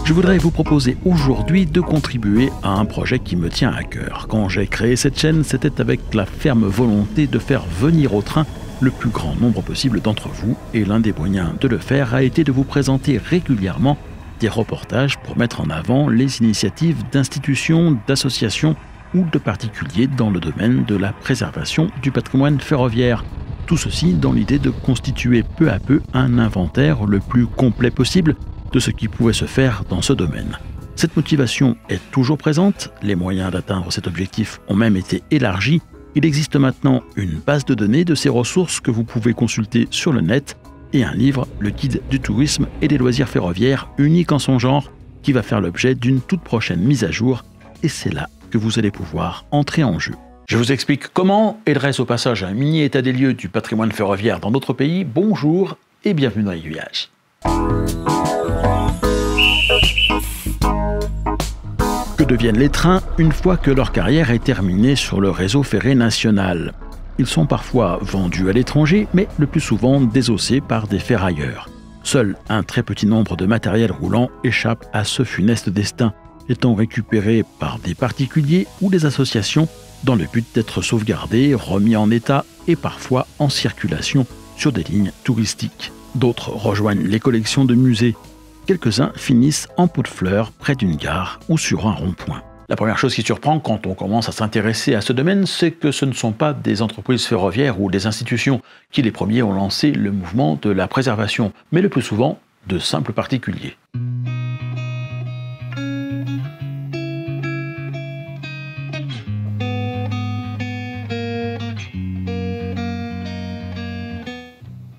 Je voudrais vous proposer aujourd'hui de contribuer à un projet qui me tient à cœur. Quand j'ai créé cette chaîne, c'était avec la ferme volonté de faire venir au train le plus grand nombre possible d'entre vous, et l'un des moyens de le faire a été de vous présenter régulièrement des reportages pour mettre en avant les initiatives d'institutions, d'associations ou de particuliers dans le domaine de la préservation du patrimoine ferroviaire. Tout ceci dans l'idée de constituer peu à peu un inventaire le plus complet possible de ce qui pouvait se faire dans ce domaine. Cette motivation est toujours présente, les moyens d'atteindre cet objectif ont même été élargis. Il existe maintenant une base de données de ces ressources que vous pouvez consulter sur le net et un livre, le guide du tourisme et des loisirs ferroviaires, unique en son genre, qui va faire l'objet d'une toute prochaine mise à jour, et c'est là que vous allez pouvoir entrer en jeu. Je vous explique comment et dresse au passage un mini état des lieux du patrimoine ferroviaire dans notre pays. Bonjour et bienvenue dans Aiguillage. Que deviennent les trains une fois que leur carrière est terminée sur le réseau ferré national? Ils sont parfois vendus à l'étranger, mais le plus souvent désossés par des ferrailleurs. Seul un très petit nombre de matériel roulant échappe à ce funeste destin, étant récupéré par des particuliers ou des associations dans le but d'être sauvegardés, remis en état et parfois en circulation sur des lignes touristiques. D'autres rejoignent les collections de musées. Quelques-uns finissent en pot de fleurs près d'une gare ou sur un rond-point. La première chose qui surprend quand on commence à s'intéresser à ce domaine, c'est que ce ne sont pas des entreprises ferroviaires ou des institutions qui les premiers ont lancé le mouvement de la préservation, mais le plus souvent de simples particuliers.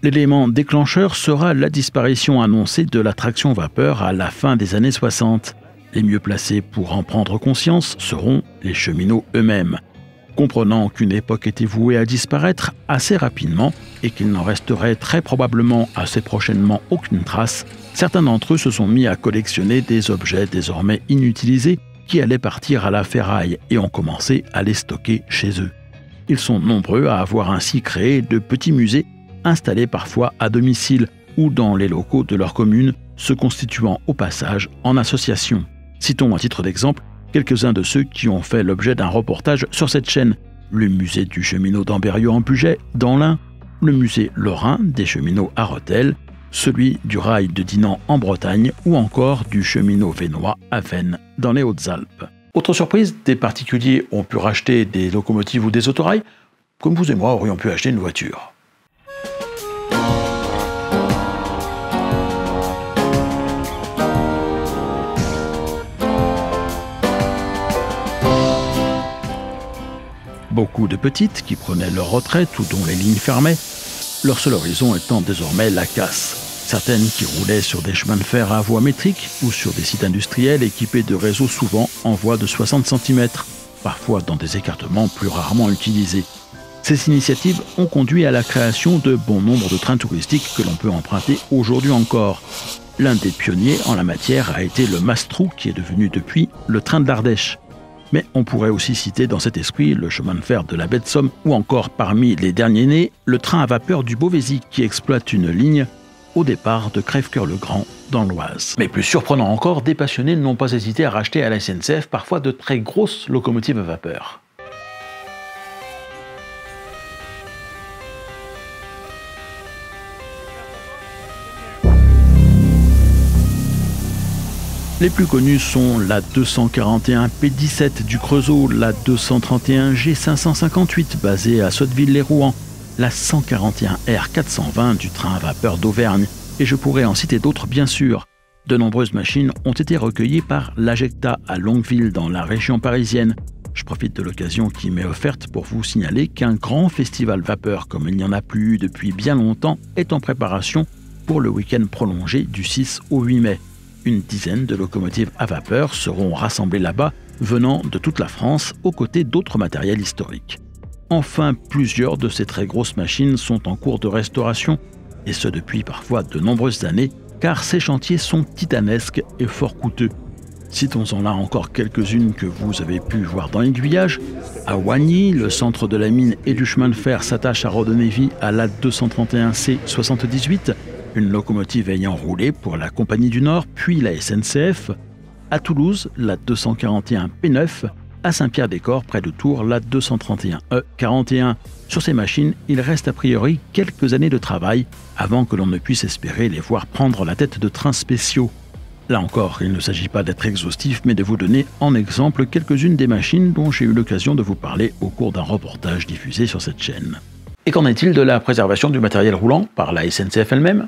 L'élément déclencheur sera la disparition annoncée de la traction vapeur à la fin des années 60. Les mieux placés pour en prendre conscience seront les cheminots eux-mêmes. Comprenant qu'une époque était vouée à disparaître assez rapidement et qu'il n'en resterait très probablement assez prochainement aucune trace, certains d'entre eux se sont mis à collectionner des objets désormais inutilisés qui allaient partir à la ferraille et ont commencé à les stocker chez eux. Ils sont nombreux à avoir ainsi créé de petits musées installés parfois à domicile ou dans les locaux de leur commune, se constituant au passage en association. Citons à titre d'exemple quelques-uns de ceux qui ont fait l'objet d'un reportage sur cette chaîne. Le musée du cheminot d'Ambérieu en Puget, dans l'Ain, le musée lorrain des cheminots à Rethel, celui du rail de Dinan en Bretagne ou encore du cheminot vénois à Veynes, dans les Hautes-Alpes. Autre surprise, des particuliers ont pu racheter des locomotives ou des autorails, comme vous et moi aurions pu acheter une voiture. Beaucoup de petites qui prenaient leur retraite ou dont les lignes fermaient, leur seul horizon étant désormais la casse. Certaines qui roulaient sur des chemins de fer à voie métrique ou sur des sites industriels équipés de réseaux souvent en voie de 60 cm, parfois dans des écartements plus rarement utilisés. Ces initiatives ont conduit à la création de bon nombre de trains touristiques que l'on peut emprunter aujourd'hui encore. L'un des pionniers en la matière a été le Mastrou qui est devenu depuis le train de l'Ardèche. Mais on pourrait aussi citer dans cet esprit le chemin de fer de la baie de Somme ou encore parmi les derniers nés, le train à vapeur du Beauvaisis qui exploite une ligne au départ de Crèvecoeur-le-Grand dans l'Oise. Mais plus surprenant encore, des passionnés n'ont pas hésité à racheter à la SNCF parfois de très grosses locomotives à vapeur. Les plus connus sont la 241 P17 du Creusot, la 231 G558 basée à Sotteville-les-Rouen, la 141 R420 du train à vapeur d'Auvergne, et je pourrais en citer d'autres bien sûr. De nombreuses machines ont été recueillies par l'Ajecta à Longueville dans la région parisienne. Je profite de l'occasion qui m'est offerte pour vous signaler qu'un grand festival vapeur comme il n'y en a plus eu depuis bien longtemps est en préparation pour le week-end prolongé du 6 au 8 mai. Une dizaine de locomotives à vapeur seront rassemblées là-bas, venant de toute la France, aux côtés d'autres matériels historiques. Enfin, plusieurs de ces très grosses machines sont en cours de restauration, et ce depuis parfois de nombreuses années, car ces chantiers sont titanesques et fort coûteux. Citons-en là encore quelques-unes que vous avez pu voir dans Aiguillage. À Wagny, le centre de la mine et du chemin de fer s'attache à redonner vie à la 231C 78, une locomotive ayant roulé pour la Compagnie du Nord, puis la SNCF. À Toulouse, la 241 P9. À Saint-Pierre-des-Corps, près de Tours, la 231 E41. Sur ces machines, il reste a priori quelques années de travail avant que l'on ne puisse espérer les voir prendre la tête de trains spéciaux. Là encore, il ne s'agit pas d'être exhaustif, mais de vous donner en exemple quelques-unes des machines dont j'ai eu l'occasion de vous parler au cours d'un reportage diffusé sur cette chaîne. Et qu'en est-il de la préservation du matériel roulant par la SNCF elle-même ?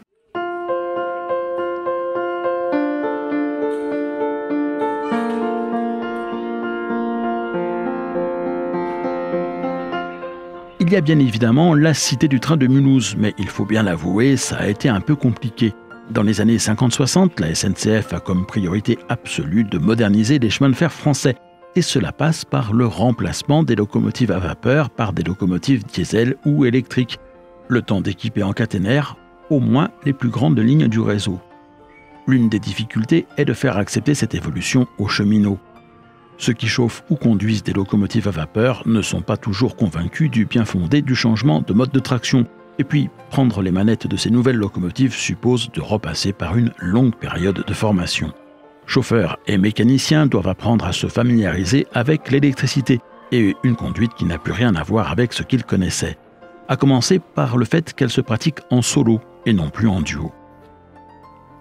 Il y a bien évidemment la Cité du train de Mulhouse, mais il faut bien l'avouer, ça a été un peu compliqué. Dans les années 50-60, la SNCF a comme priorité absolue de moderniser les chemins de fer français. Et cela passe par le remplacement des locomotives à vapeur par des locomotives diesel ou électriques. Le temps d'équiper en caténaire au moins les plus grandes lignes du réseau. L'une des difficultés est de faire accepter cette évolution aux cheminots. Ceux qui chauffent ou conduisent des locomotives à vapeur ne sont pas toujours convaincus du bien fondé du changement de mode de traction. Et puis, prendre les manettes de ces nouvelles locomotives suppose de repasser par une longue période de formation. Chauffeurs et mécaniciens doivent apprendre à se familiariser avec l'électricité et une conduite qui n'a plus rien à voir avec ce qu'ils connaissaient. À commencer par le fait qu'elle se pratique en solo et non plus en duo.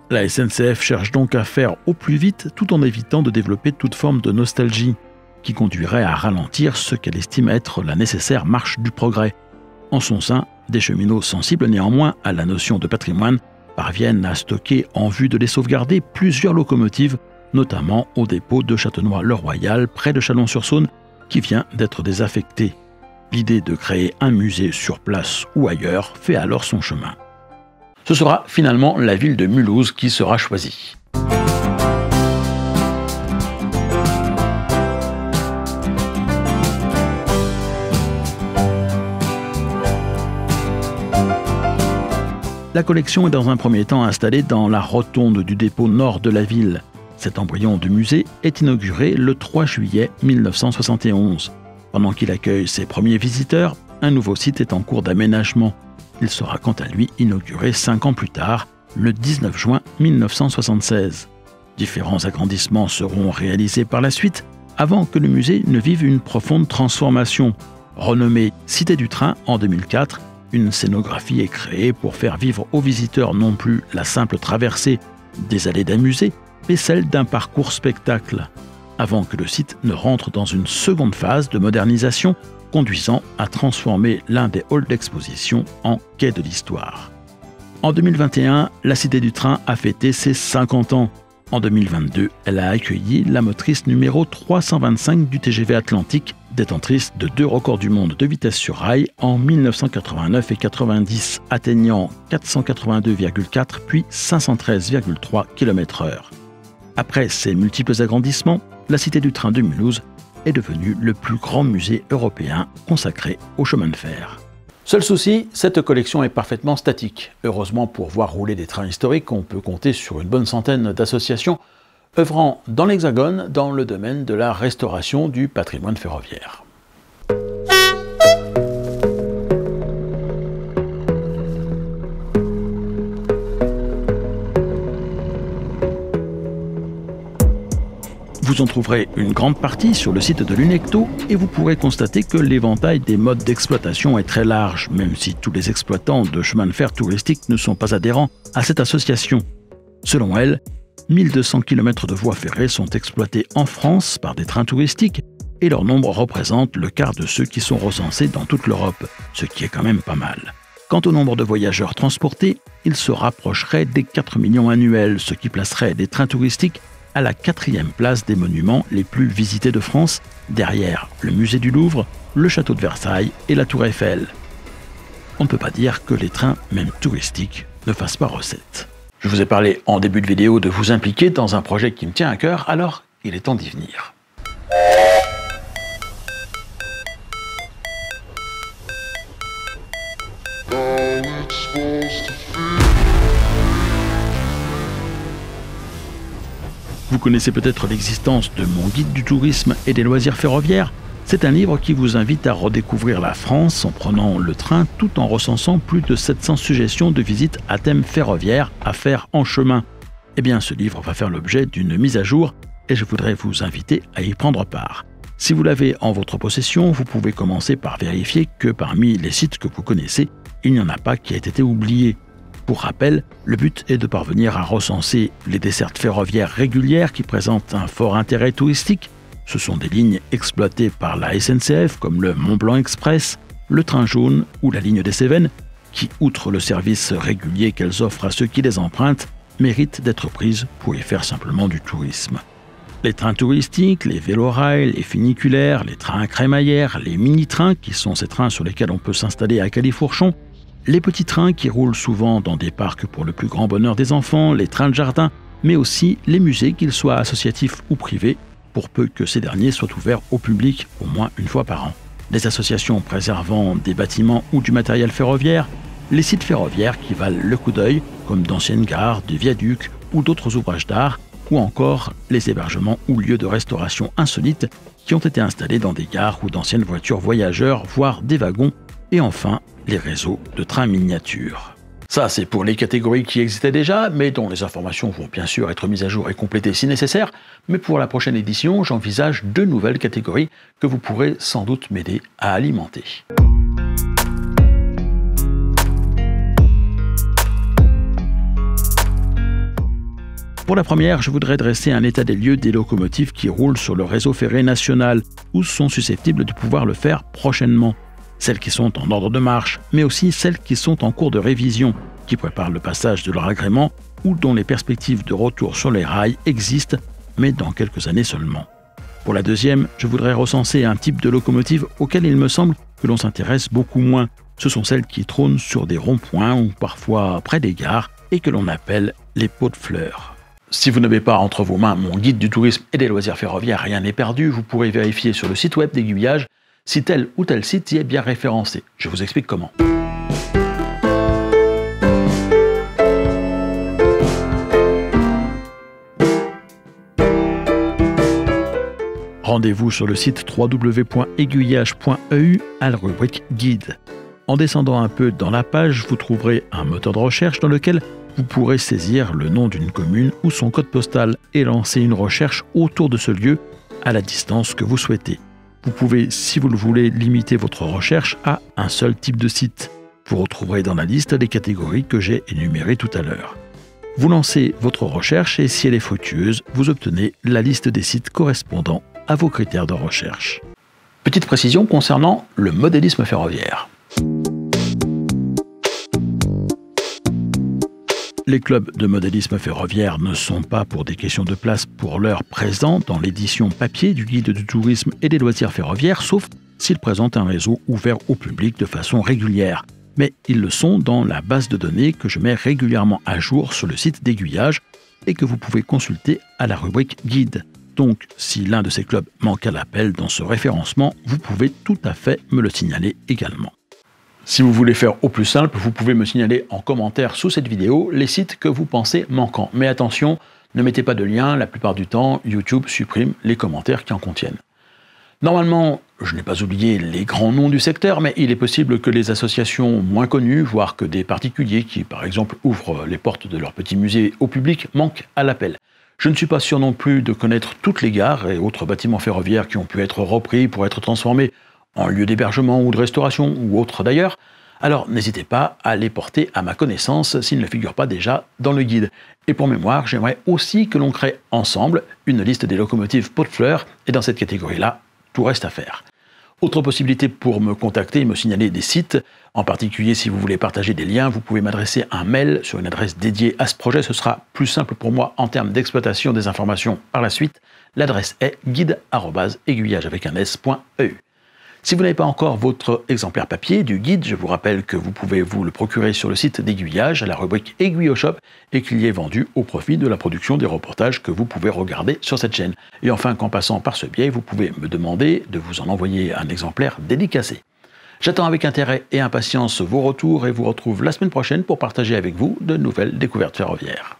La SNCF cherche donc à faire au plus vite tout en évitant de développer toute forme de nostalgie qui conduirait à ralentir ce qu'elle estime être la nécessaire marche du progrès. En son sein, des cheminots sensibles néanmoins à la notion de patrimoine parviennent à stocker en vue de les sauvegarder plusieurs locomotives, notamment au dépôt de Châtenois-le-Royal près de Chalon-sur-Saône qui vient d'être désaffecté. L'idée de créer un musée sur place ou ailleurs fait alors son chemin. Ce sera finalement la ville de Mulhouse qui sera choisie. La collection est dans un premier temps installée dans la rotonde du dépôt nord de la ville. Cet embryon de musée est inauguré le 3 juillet 1971. Pendant qu'il accueille ses premiers visiteurs, un nouveau site est en cours d'aménagement. Il sera quant à lui inauguré 5 ans plus tard, le 19 juin 1976. Différents agrandissements seront réalisés par la suite, avant que le musée ne vive une profonde transformation. Renommée Cité du Train en 2004, une scénographie est créée pour faire vivre aux visiteurs non plus la simple traversée des allées d'un musée, mais celle d'un parcours spectacle, avant que le site ne rentre dans une seconde phase de modernisation conduisant à transformer l'un des halls d'exposition en quai de l'histoire. En 2021, la Cité du Train a fêté ses 50 ans. En 2022, elle a accueilli la motrice numéro 325 du TGV Atlantique, détentrice de 2 records du monde de vitesse sur rail en 1989 et 90, atteignant 482,4 puis 513,3 km/h. Après ces multiples agrandissements, la Cité du Train de Mulhouse est devenu le plus grand musée européen consacré au chemin de fer. Seul souci, cette collection est parfaitement statique. Heureusement, pour voir rouler des trains historiques, on peut compter sur une bonne centaine d'associations œuvrant dans l'Hexagone dans le domaine de la restauration du patrimoine ferroviaire. Vous en trouverez une grande partie sur le site de l'UNECTO et vous pourrez constater que l'éventail des modes d'exploitation est très large, même si tous les exploitants de chemins de fer touristiques ne sont pas adhérents à cette association. Selon elle, 1200 km de voies ferrées sont exploités en France par des trains touristiques et leur nombre représente le quart de ceux qui sont recensés dans toute l'Europe, ce qui est quand même pas mal. Quant au nombre de voyageurs transportés, il se rapprocherait des 4 millions annuels, ce qui placerait les trains touristiques à la 4e place des monuments les plus visités de France, derrière le musée du Louvre, le château de Versailles et la tour Eiffel. On ne peut pas dire que les trains, même touristiques, ne fassent pas recette. Je vous ai parlé en début de vidéo de vous impliquer dans un projet qui me tient à cœur, alors il est temps d'y venir. Vous connaissez peut-être l'existence de mon guide du tourisme et des loisirs ferroviaires. C'est un livre qui vous invite à redécouvrir la France en prenant le train tout en recensant plus de 700 suggestions de visites à thème ferroviaire à faire en chemin. Eh bien, ce livre va faire l'objet d'une mise à jour et je voudrais vous inviter à y prendre part. Si vous l'avez en votre possession, vous pouvez commencer par vérifier que parmi les sites que vous connaissez, il n'y en a pas qui ait été oublié. Pour rappel, le but est de parvenir à recenser les dessertes ferroviaires régulières qui présentent un fort intérêt touristique. Ce sont des lignes exploitées par la SNCF comme le Mont-Blanc Express, le train jaune ou la ligne des Cévennes, qui, outre le service régulier qu'elles offrent à ceux qui les empruntent, méritent d'être prises pour y faire simplement du tourisme. Les trains touristiques, les vélorails, les funiculaires, les trains à crémaillère, les mini-trains, qui sont ces trains sur lesquels on peut s'installer à Califourchon, les petits trains qui roulent souvent dans des parcs pour le plus grand bonheur des enfants, les trains de jardin, mais aussi les musées, qu'ils soient associatifs ou privés, pour peu que ces derniers soient ouverts au public au moins une fois par an. Les associations préservant des bâtiments ou du matériel ferroviaire, les sites ferroviaires qui valent le coup d'œil, comme d'anciennes gares, des viaducs ou d'autres ouvrages d'art, ou encore les hébergements ou lieux de restauration insolites qui ont été installés dans des gares ou d'anciennes voitures voyageurs, voire des wagons, et enfin les réseaux de trains miniatures. Ça, c'est pour les catégories qui existaient déjà, mais dont les informations vont bien sûr être mises à jour et complétées si nécessaire. Mais pour la prochaine édition, j'envisage 2 nouvelles catégories que vous pourrez sans doute m'aider à alimenter. Pour la première, je voudrais dresser un état des lieux des locomotives qui roulent sur le réseau ferré national ou sont susceptibles de pouvoir le faire prochainement. Celles qui sont en ordre de marche, mais aussi celles qui sont en cours de révision, qui préparent le passage de leur agrément ou dont les perspectives de retour sur les rails existent, mais dans quelques années seulement. Pour la deuxième, je voudrais recenser un type de locomotive auquel il me semble que l'on s'intéresse beaucoup moins. Ce sont celles qui trônent sur des ronds-points ou parfois près des gares et que l'on appelle les pots de fleurs. Si vous n'avez pas entre vos mains mon guide du tourisme et des loisirs ferroviaires, rien n'est perdu, vous pourrez vérifier sur le site web d'Aiguillage si tel ou tel site y est bien référencé. Je vous explique comment. Rendez-vous sur le site www.aiguillage.eu à la rubrique Guide. En descendant un peu dans la page, vous trouverez un moteur de recherche dans lequel vous pourrez saisir le nom d'une commune ou son code postal et lancer une recherche autour de ce lieu à la distance que vous souhaitez. Vous pouvez, si vous le voulez, limiter votre recherche à un seul type de site. Vous retrouverez dans la liste les catégories que j'ai énumérées tout à l'heure. Vous lancez votre recherche et si elle est fructueuse, vous obtenez la liste des sites correspondant à vos critères de recherche. Petite précision concernant le modélisme ferroviaire. Les clubs de modélisme ferroviaire ne sont pas pour des questions de place pour l'heure présents dans l'édition papier du guide du tourisme et des loisirs ferroviaires, sauf s'ils présentent un réseau ouvert au public de façon régulière. Mais ils le sont dans la base de données que je mets régulièrement à jour sur le site d'Aiguillage et que vous pouvez consulter à la rubrique Guide. Donc, si l'un de ces clubs manque à l'appel dans ce référencement, vous pouvez tout à fait me le signaler également. Si vous voulez faire au plus simple, vous pouvez me signaler en commentaire sous cette vidéo les sites que vous pensez manquants. Mais attention, ne mettez pas de lien, la plupart du temps, YouTube supprime les commentaires qui en contiennent. Normalement, je n'ai pas oublié les grands noms du secteur, mais il est possible que les associations moins connues, voire que des particuliers qui, par exemple, ouvrent les portes de leur petit musée au public, manquent à l'appel. Je ne suis pas sûr non plus de connaître toutes les gares et autres bâtiments ferroviaires qui ont pu être repris pour être transformés en lieu d'hébergement ou de restauration, ou autre d'ailleurs, alors n'hésitez pas à les porter à ma connaissance s'ils ne figurent pas déjà dans le guide. Et pour mémoire, j'aimerais aussi que l'on crée ensemble une liste des locomotives pot de fleurs, et dans cette catégorie-là, tout reste à faire. Autre possibilité pour me contacter et me signaler des sites, en particulier si vous voulez partager des liens, vous pouvez m'adresser un mail sur une adresse dédiée à ce projet, ce sera plus simple pour moi en termes d'exploitation des informations par la suite. L'adresse est guide@aiguillage.eu. Si vous n'avez pas encore votre exemplaire papier du guide, je vous rappelle que vous pouvez vous le procurer sur le site d'Aiguillage à la rubrique Aiguille au Shop et qu'il y est vendu au profit de la production des reportages que vous pouvez regarder sur cette chaîne. Et enfin, qu'en passant par ce biais, vous pouvez me demander de vous en envoyer un exemplaire dédicacé. J'attends avec intérêt et impatience vos retours et vous retrouve la semaine prochaine pour partager avec vous de nouvelles découvertes ferroviaires.